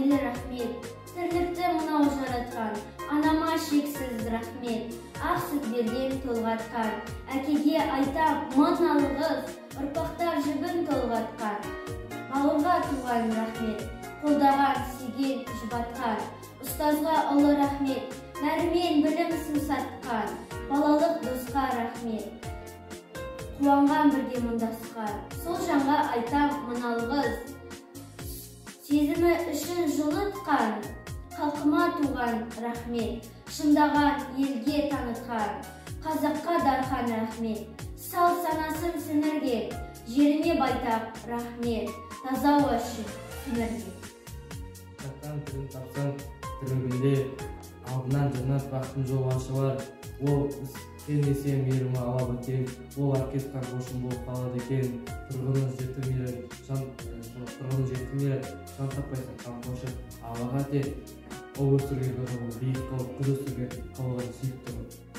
мейлі рахмет. Тірлікті мынау жаратқан, анама шексіз рахмет. Ақ сүт берген толғатқан, әкеге айтам мың алғыс, ұрпақтар жібін толғатқан. Бауырға туған рахмет, қолдаған сүйген жұбатқан. Ұстазға ұлы рахмет, нәрмен білім сымсатқан. Балалық досқа рахмет, қуанған бірге мұндасқан. Сол жанға айтам мың алғыс, сезімі үшін жылытқан. Халқыма туған рахмет, шындаған елге танытқан. Қазаққа дархан рахмет, сал санасын сіңірген. Жеріме байтақ рахмет, таза ауа үшін сіңірген. Жаттан тілін тапсаң, тірлігінде алдынан жаннат бақтың жол ашылар. Ол сен десе мейірімі ала біткен, ол аркетқан қошын болып қалады екен. Тұрғыны жетімер, жан таппайсың қамқошы. Алаға тек, ол өсірген қыз биік қылып, қыз өсірген қалған сүйіп тұрып.